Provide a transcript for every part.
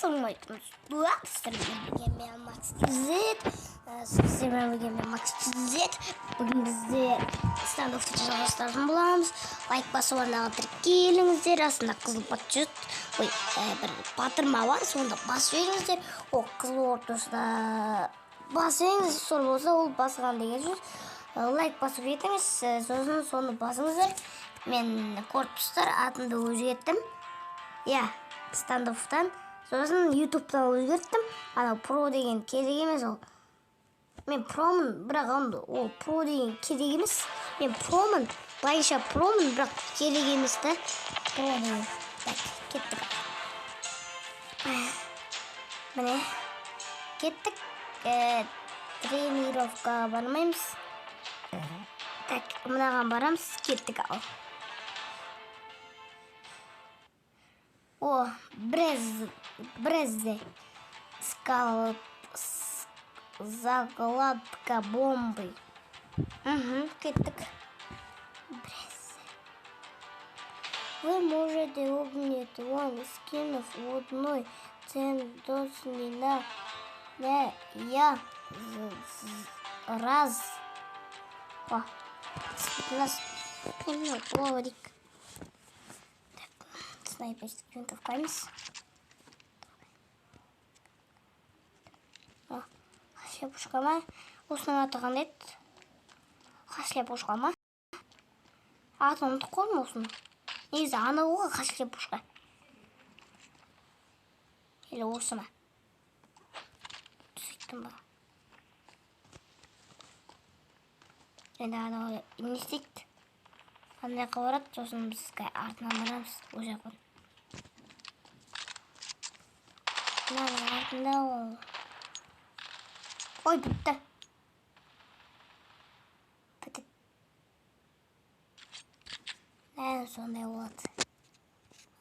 Assalamualaikum. Бүгін бізде standoff жалғастыратын боламыз. Лайк басып орнаған тіркеліңіздер. Астында қызыл батыр батырма бар, сонда басып жіберіңіздер. Ол қызыл ортасында басып жіберіңіз, сол болса ол басқан деген сөз. Лайк басып етіңіз, сосын соны басыңыздар. Мен корпустар атымды өзгерттім. Я, standoff'тан. Сосын YouTube'дан өзгерттім. Ана про деген керек емес ол. Мен промын, бірақ ол про деген керек емес. Мен промын, байша промын, бірақ керек емес та. Про деген. Так, кеттік. Міне, кеттік. Тренировкаға бармаймыз. Так, мынаған барамыз, кеттік ал. О, брезде. Закладка бомбы. Кеттік. Брезде. Вы можете обменять вам скинов в одной цендосни на я раз. О, нас ловрик. Так, снайперских винтовка мисс. Хашлеп пушкама. Осының аты қандай еді? Хашлеп пушкама. Атын ұмытып қалдым осының. Негізі анау ғой хашлеп пушка. Или осы ма? Сөйттім ба? Енді анау не істейді? Қандай қабарады, сосын біз артынан барамыз. Өз жақын. Мынаның артында ол. Ой, бітті. Бітті. Нән сондай болады.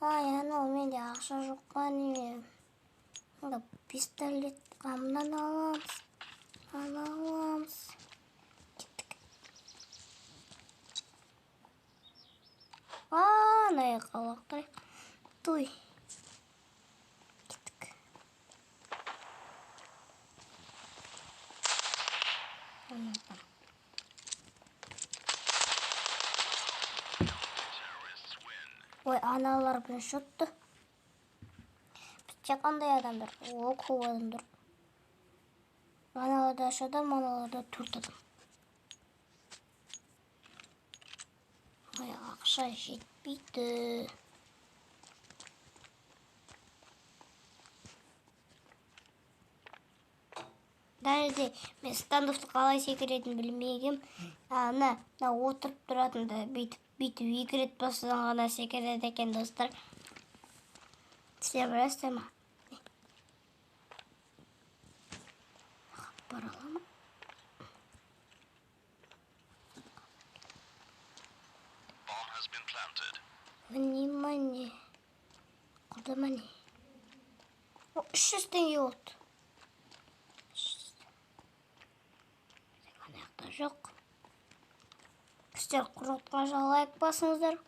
Ай, анау менде ақша жоққа неме. Онда пистолет қамынан аламыз. Аламыз. Кеттік. Анай қалақтар. Туй. Кеттік. Ой, аналар бірінші ұтты. Бітте қандай адамдар? О, көп адамдар. Аналарда 3 адам, аналарда 4 адам. Ой, ақша жетпейді. Дәріде, мен standoff'ты қалай секіретінін білмегем. Ана отырып тұратынды бүйтіп 2 рет басыдан ғана секіреді екен, достар. Сіздер білесіздер ма? Бара ала ма? Внимание. Куда мане? 300 теңге болды. Анаяқта жоқ. Сіздер құрылтқаша лайк басыңыздар.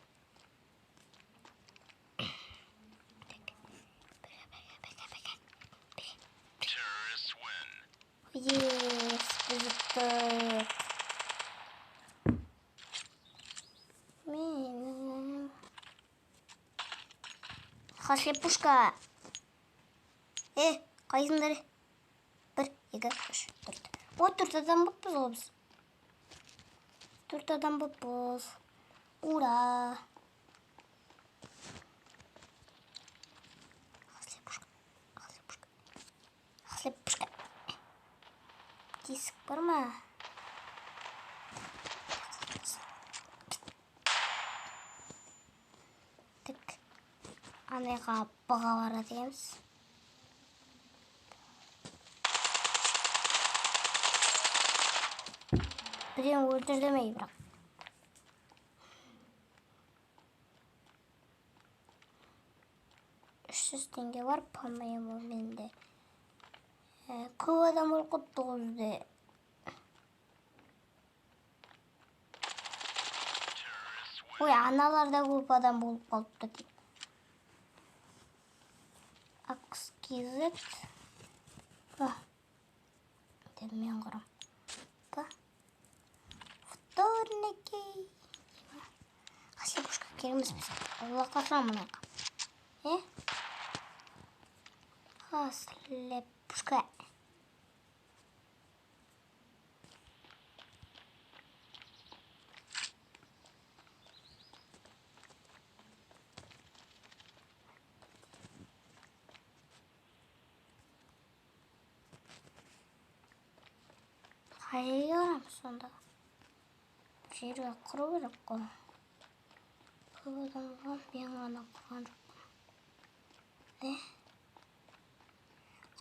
Ес, бұзықты. Хашлеп пушка. Қайсыңдар? 1, 2, 3, 4. О, 4 адам бұппыз ғой біз. 4 адам бұппыз. Ура! Хашлеп пушка. Хашлеп пушка. Хашлеп пушка. Тесік бар ма? Тік. Анайға бұға барады еміз. Бірден өлтірдемей бірақ. $300 бар, по-моему, менде. Көп адам ұрқытты ғызды. Ой, аналарда көп адам болып қалыпты. кизет. Деп мен құрам. Вторники. Хлебушка кереміз біз. Алла қашан мұнайға. Хлебушка. Қайда барамыз сонда? Жерге құру керек қой. Көп адамға мен ғана құрған жоқпын.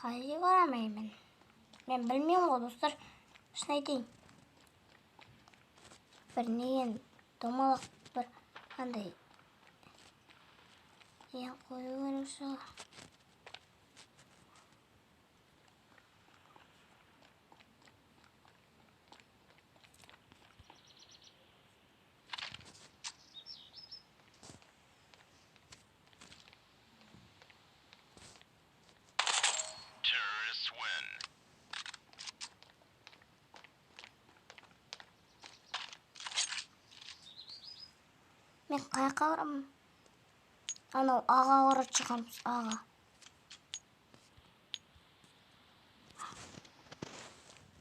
Қайда барамын мен? Мен білмеймін ғой, достар. Шын айтайын. Бір неген домалақ бір қандай ең қою керек шығар. Мен қайқа барамын? Анау аға қарат шығамыз, аға.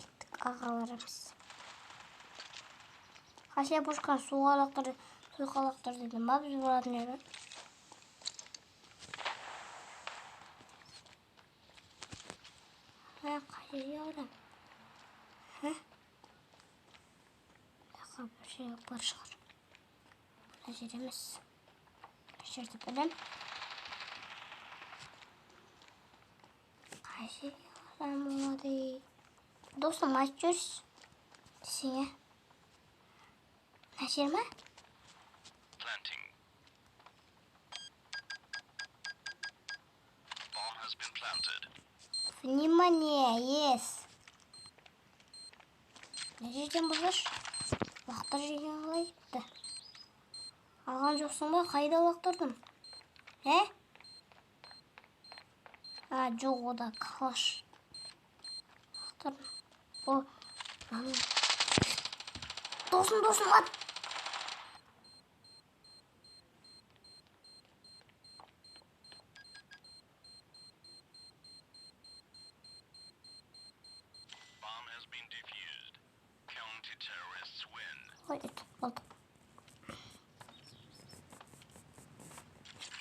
Кеттік, аға барамыз. Қаша бұшқан суғалақтар дедім ба біз баратын еді? Қайда барам? Таққа бір жер бар шығар. Мына жер емес. Бір жерді білем. Қайда барам болады? Достым, айтып жүрсіз. Сеңе. Мына жер ма? Внимание, yes. Не жерден бұзыш? Лақтыр жеген қалайыпты. Алған жоқсың ба? Қайда лақтырдым? Жоқ, ода қалаш. Лақтырдым. Досым, ат. Қойды, болды.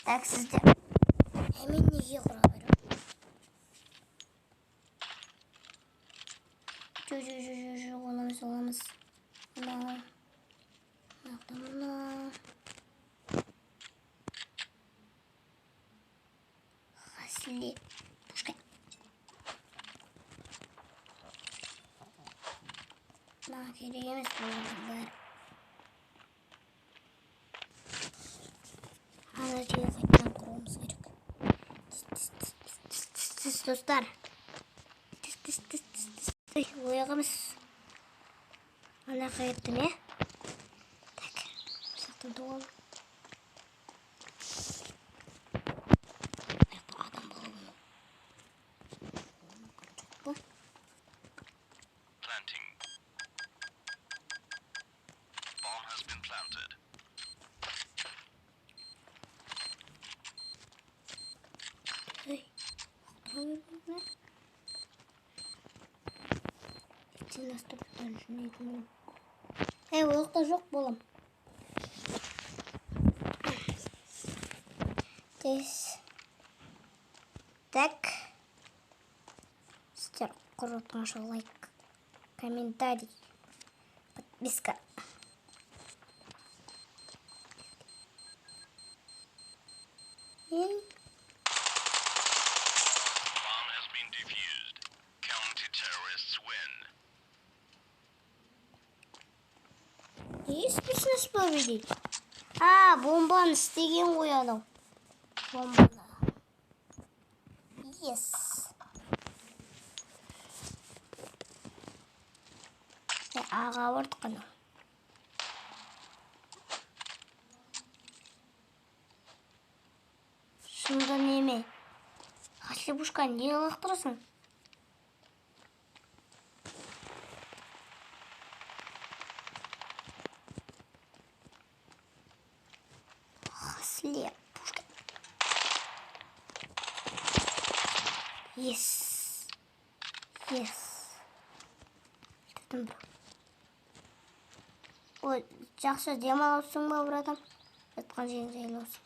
Так, сізде. Мен неге құра берем? Оламыз. Мына. Хасли. Пушка. Керек емес болғандар. Ана жерге қайтадан құруымыз керек. Достар. Ояғымыз. Ана қайттым, Так, сақтым доғалым. Адам болуым. Ояқта жоқ болам. Так. Сіздер құрытыңшы лайк, комментарий, подписка. Ешбісініс победить. Бомбаны істеген ғой анау. Бомбаны. Yes. Аға бардық анау. Шында неме? Хаслебушканы неге лақтырасың? Хаслебушка. Yes. Ой, жақсы демалыпсың ба, братым? Жатқан жерің жайлы болсын.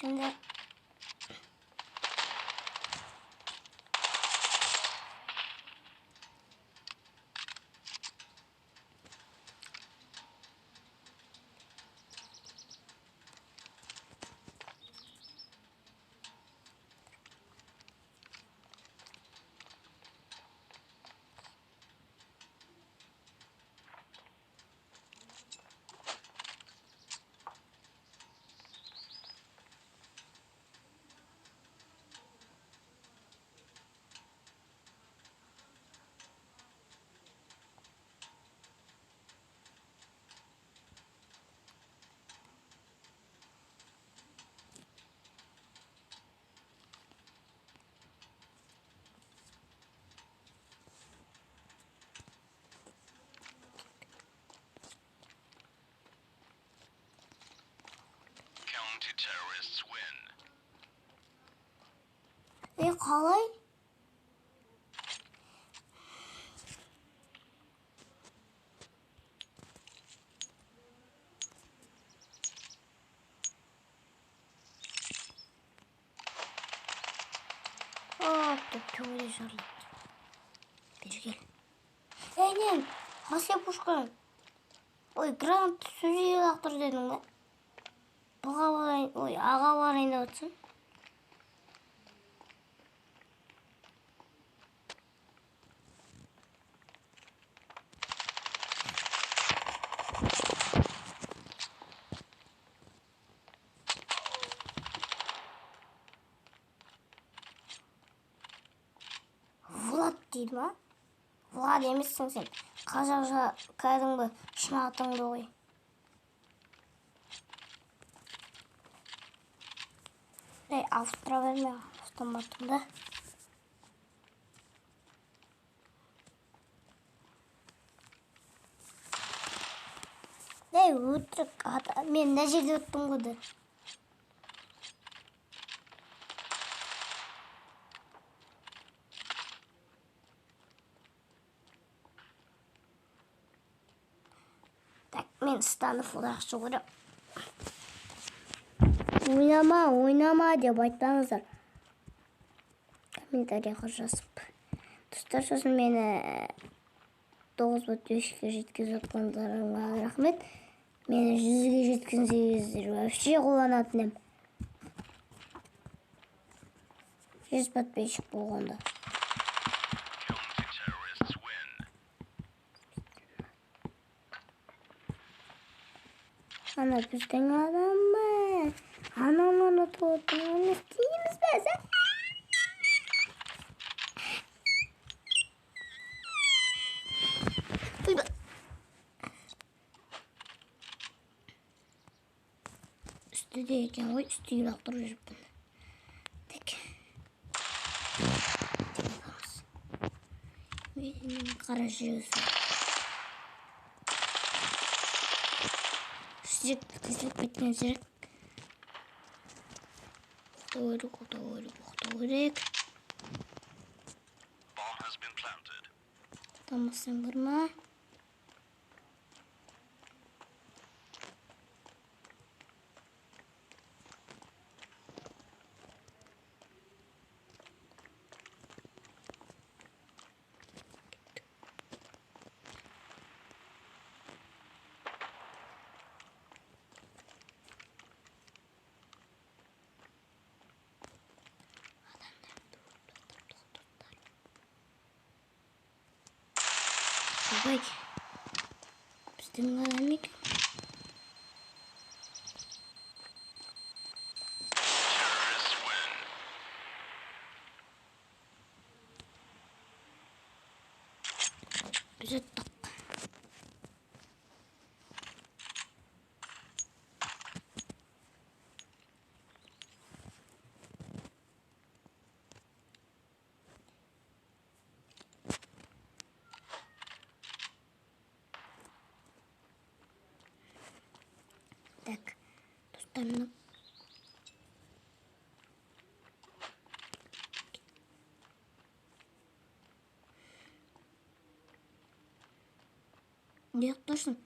Şimdi қалай? Төбеле жарлайды. Бері кел. Нем, Хаслебушка. Ой, грант сөзге лақтыр дедің ба? Бұға барайын, ой, аға барайын деп отсың. Влад дейді ма? Влад емессің сен. Қазақша кәдімгі шын атыңды ғой. Ауыстыра берме автоматымды. Өтірік ата. Мен мына жерде өттім ғой. Мен standoff жақсы көрем. Ойнама деп айтпаңыздар. Комментарийға жазып. Достар, сосын мені 9.5-ке жеткізіп отқандарыңа рахмет. Мені 100-ге жеткізсеңіздер вообще қуанатын едім. 100 подписчик болғанда. Ана біздің адам ба? Ананы тұтын істейміз бәз. Үстіде екен ғой, үстіге лақтырып жүріппін. Тек. Мен қара жүресің. Кізіліп кеткен жүрек. Оқтау керек. Тамасың кірма. Ой, біздің адам екен. Біз өттік. Так, достарымның не yaptırсın?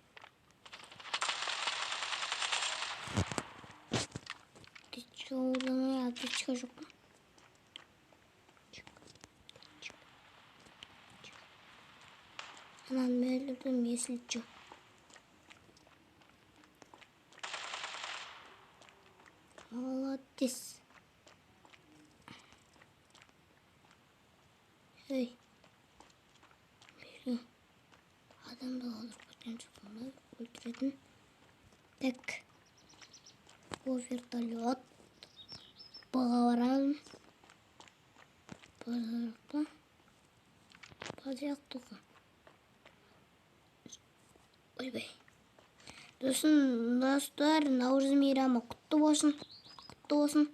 Geçiyor oradan ya çıkacak mı? Hemen belirledim yeşilci. Молодец. Hey. Biri adam da olur potensial olarak öldürdün. Так. Bu вертолет. Bağıran. Bağırdı. Bağırdı. Ой бай. Достар, Наурыз мейрамы құтты болсын. Құтты болсын.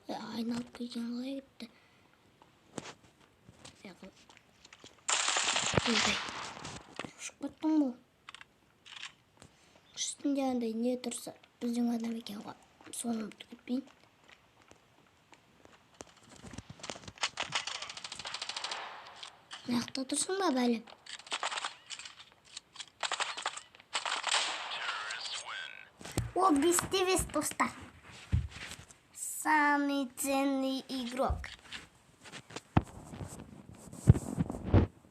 Айналып келген қалай кетті. Ой бай. Шошып кеттің бұл. Үстінде андай не тұрса, біздің адам екен ғой. Соны ұмытып кетпейін. Маяқта тұрсың ба бәлем? О, бесте достар. Самый ценный игрок.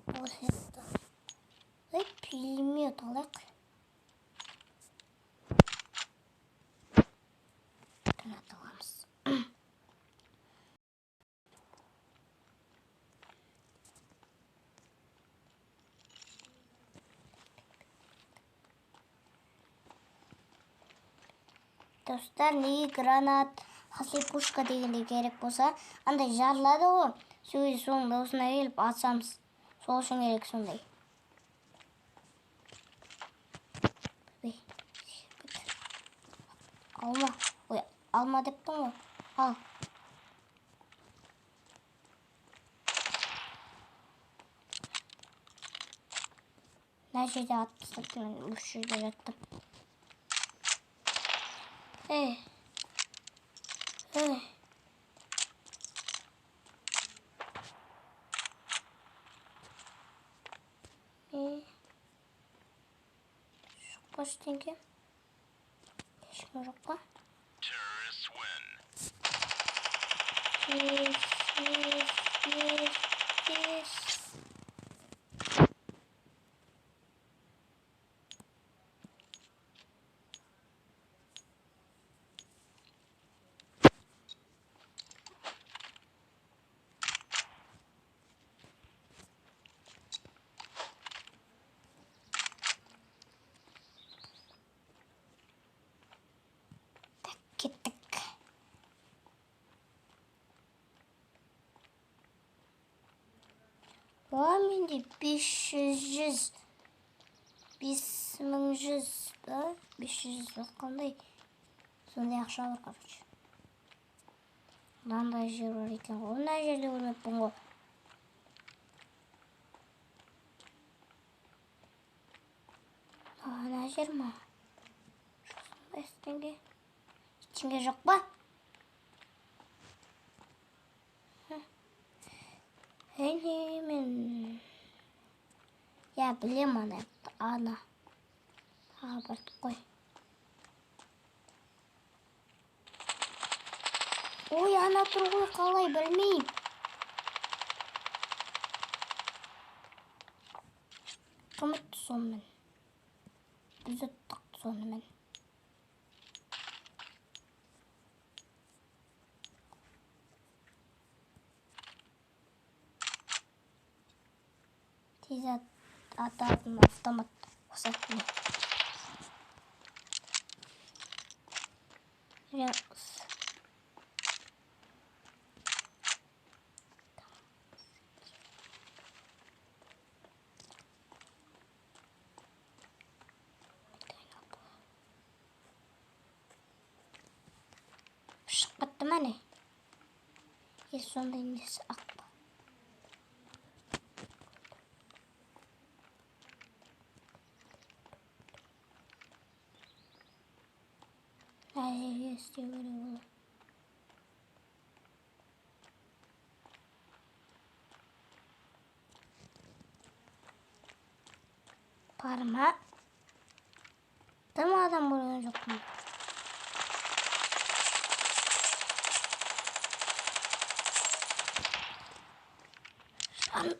Вот это. Ой, пулемет алайық. Гранат аламыз. Достар, неге гранат, хасли пушка дегенде керек болса, андай жарылады ғой. Сөйді соңында осына келіп атсамыз. Сол үшін керек сондай. Алма. Ой, алма дептің ғой. Ал. Мына жерде атып тастап, мен осы жерде жаттым. Эй. Шықпа ештеңке. Ешкім жоқ па? Кеттік. Менде 500 ба? 500 ба қандай? Сондай ақша бар, короче. Мынандай жер бар екен ғой. Мына жерде көрмеппін ғой. Мына жер ма? Ештеңе жоқ па? Мен... Я білем ана. Ана. Бардық қой. Ой, ана тұр ғой, қалай білмейм. Қымытты сонымен. Біз өттік сонымен. Тез ататын автомат қосатын. Mana? Sonda indisi akpa. Nerede istiyor böyle bunu? Parma. Tamam adam buraya yok mu?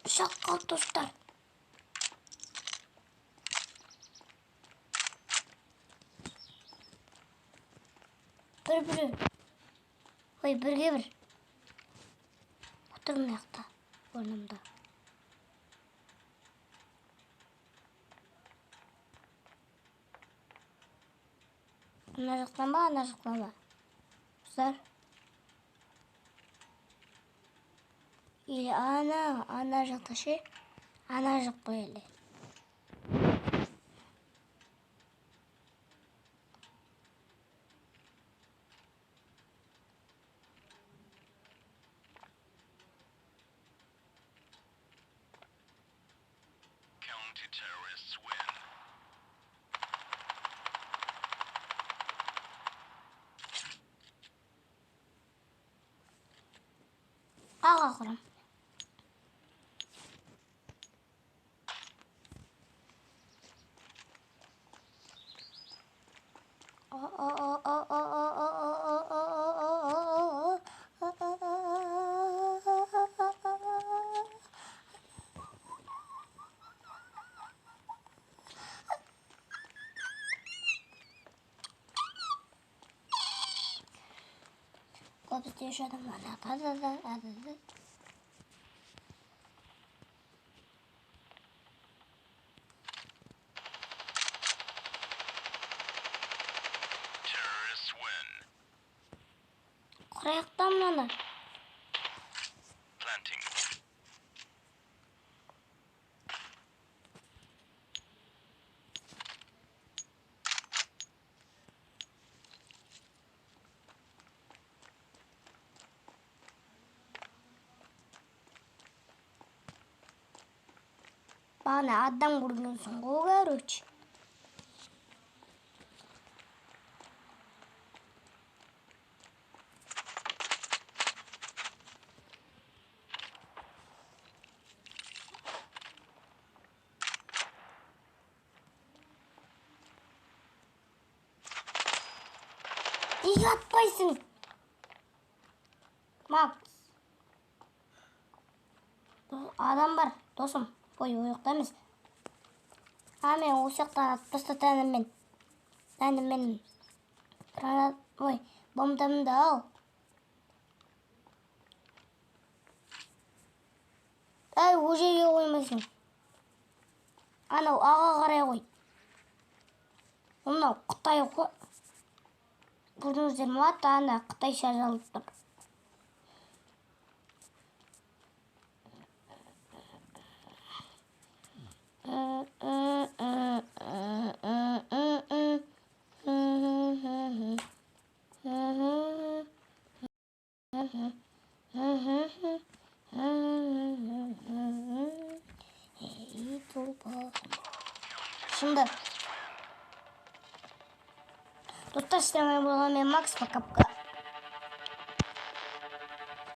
Şaka dostlar. Bir. Oy birge bir. Oturun ayakta. Önümde. Anacıklama. Güzel. İyi anacık taşı. Anacık böyle. Ağa kurum. Kopuz yaşadım bana. Kırayaktan bana. Bana adam vuruyorsun. Kovarıç. İyi atpaysın. Max. Adam var dostum. Oy yoktaymış. Ame uşaktan atpısta tanım ben. Tanım benim. Granat oy bombamı da al. Ay o жерге koymasın. Ana ağa qaraya koy. Ondan Қытай koy. Көрдіңіздер ме ана Қытайша жазылып тұр. Şimdi dostlar, sistemaya bulalım. Max bakıp